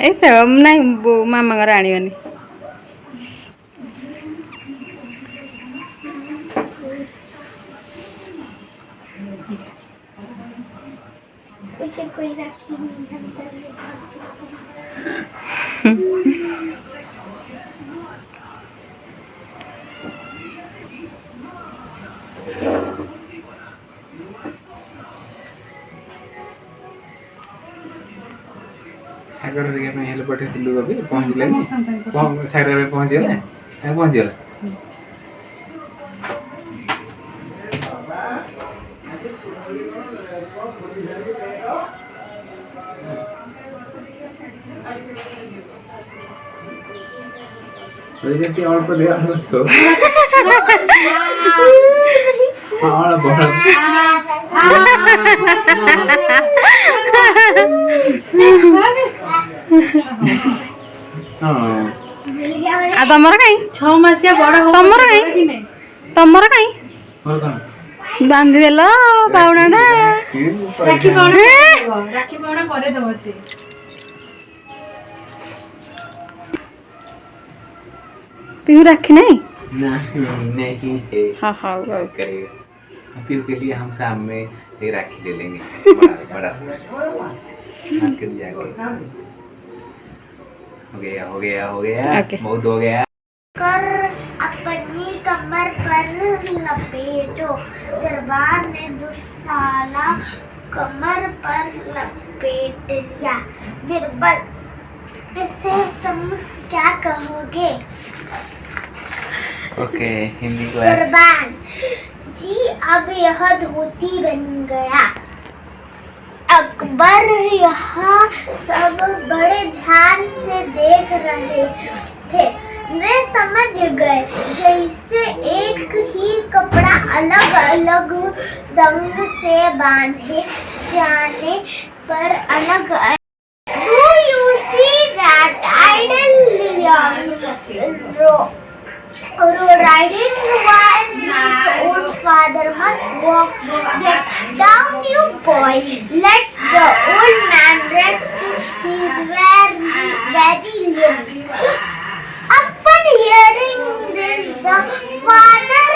ଏତେ ନାଇଁ ବୋଉ ମାମାଙ୍କର ଆଣିବନି। मुझे कोई राखी नहीं बनता है सागर रे में हेले पठे थिलु अभी पहुंचले नहीं सागर रे पहुंच गए पहुंच गए कोई जति अल्प दे हम तो हां बहुत आ तमर काई 6 मासिया बड़ हो तमर काई तमर काई और कौन बांधी देलो पाउणाटा राखी पाउणा करे दबो से पीहू राखी नहीं नहीं है हाँ हाँ करेगा पीहू के लिए हम शाम में एक राखी ले लेंगे बड़ा सा मार्केट जाके हो गया Okay. बहुत हो गया कर अपनी कमर पर लपेटो दरबार ने दुसाला कमर पर लपेट लिया बिरबल इसे तुम क्या कहोगे ओके हिंदी क्लास कुर्बान जी अब यह धोती बन गया अकबर यहाँ सब बड़े ध्यान से देख रहे थे वे समझ गए जैसे एक ही कपड़ा अलग अलग रंग से बांधे जाने पर अलग Do you see that idle riding while his old father must walk? Get down, you boy. Let the old man rest his very limbs. Upon hearing this, the father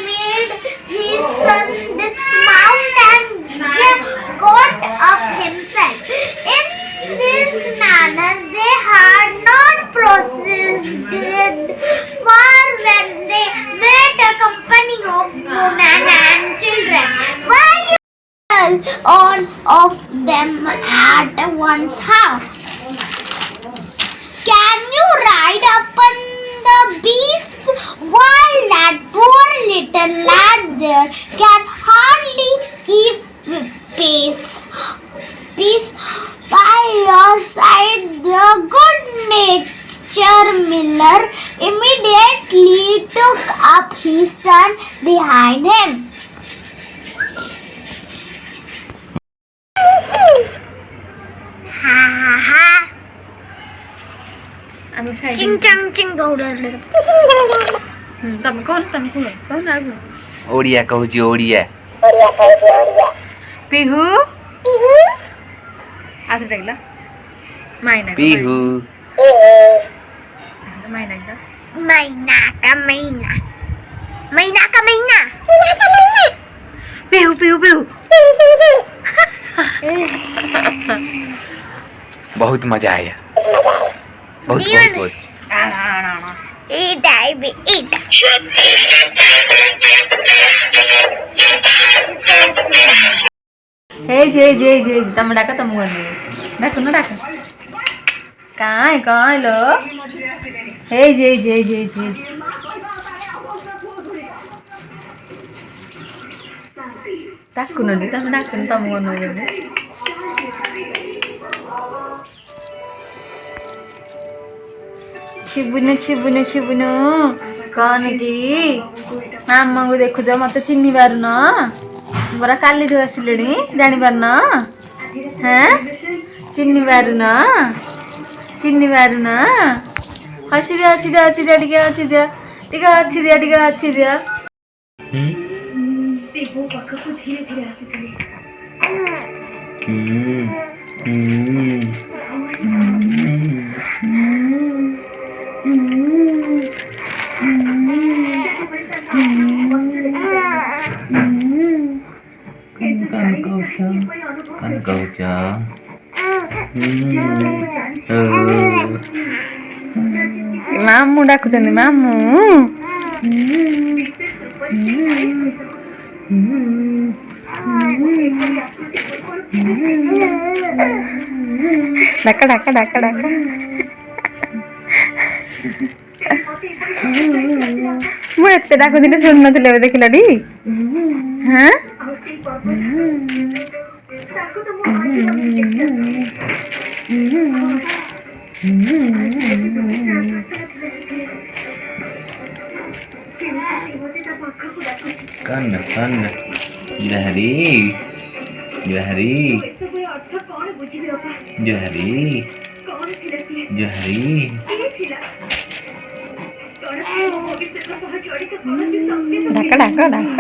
made his son dismount and got up himself. In this manner, they had not proceeded far when they met a company of women and children. On of them at one's house. Can you ride upon the beast? While that poor little lad there can hardly keep pace. By your side, the good-natured miller immediately took up his son behind him. Ha ha ha! I'm excited. Ching chang ching go da da. तम कौन आगु ओडिया कहूची ओडिया पीहू आधा टाकला मायना पीहू मायना का महीना का महीना महीना का महीना पीहू पीहू पीहू बहुत मजा आया बहुत बहुत बहुत eat I be eat हे जे जे जे तम डाका तम गने डाक न डाक काय लो हे जे जे जे जे डाकु न तम डाक तम गने शिबुनु शिबुनु शिबुनु कौन की मामा को देखु जा मत चिन्ह पार न मोरा काली आसिले जानी पार न हैं चिन्ह पार न अच्छी दिया अच्छी दिया अच्छी दिया टिके अच्छी दिया टिके अच्छी दिया टिके अच्छी दिया ମାମୁଁ ଡାକୁଛନ୍ତି ମାମୁଁ। ଡାକ ଡାକ ଡାକ ଡାକ। ମୁଁ ଏତେ ଡାକୁଥିଲି ଶୁଣୁନଥିଲି, ଏବେ ଦେଖିଲଟି? ହାଁ कौन कौन जहरी जहरी जहरी जहरी ଡାକ ଡାକ ଡାକ।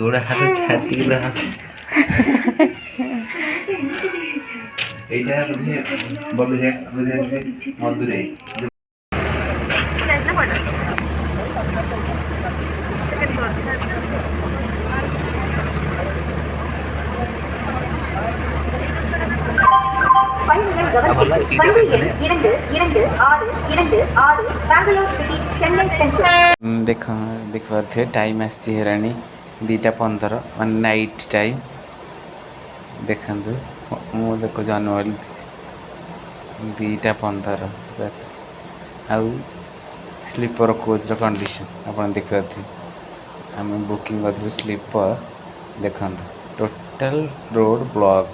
गोड़ा हाथ छाती के हाथ এইটা বুঝে বলে মধুরে देख देखिए टाइम आसी हेराणी 2:15 मान नाइट टाइम देखु मु देखु अनमोल 2:15 रात आउ स्लीपर कोच कंडीशन आप देखिए आम बुकिंग कर स्लीपर देखु टोटल रोड ब्लॉक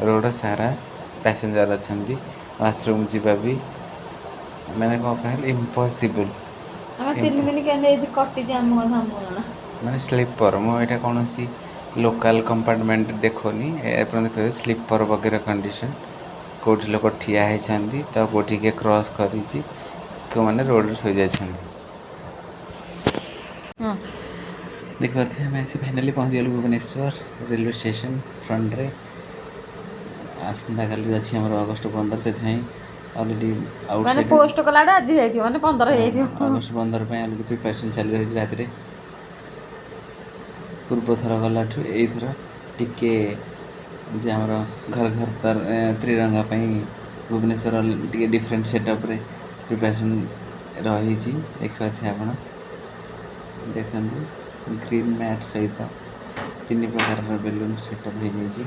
रोड सारा पैसेंजर अच्छा वाशरूम जीवा भी मैंने कौन कह इम्पॉसिबल माने स्लीपर मुझे कौन सी लोकल कंपार्टमेंट देखोनी देखो स्लीपर वगैरह कंडीशन कौटी लोक ठिया होती तो कौटी के क्रॉस कर मैंने रोड शो जाए देख पारे आम आसी फाइनाली पहुँच गलु भुवनेश्वर रेलवे स्टेशन फ्रंट रे आसंता काली अच्छी आम अगस्ट 15 से अलरेडी माने पोस्ट कला आज जाइथियो माने 15 जाइथियो अगस्ट 15 पे अलरेडी प्रिपरेशन चली रही रात रे पूर्व थर गला यही थर टिके जे हमर घर घर तर त्रिरंगा भुवनेश्वर टिके डिफरेंट सेटअप रे प्रिपरेशन रही देखा थे आप देखते ग्रीन मैट सहित 3 प्रकार बेलून सेटअप हो जाए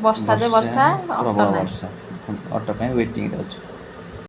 वर्षा जे वर्षा प्रबल वर्षा ऑटो पे वेटिंग रे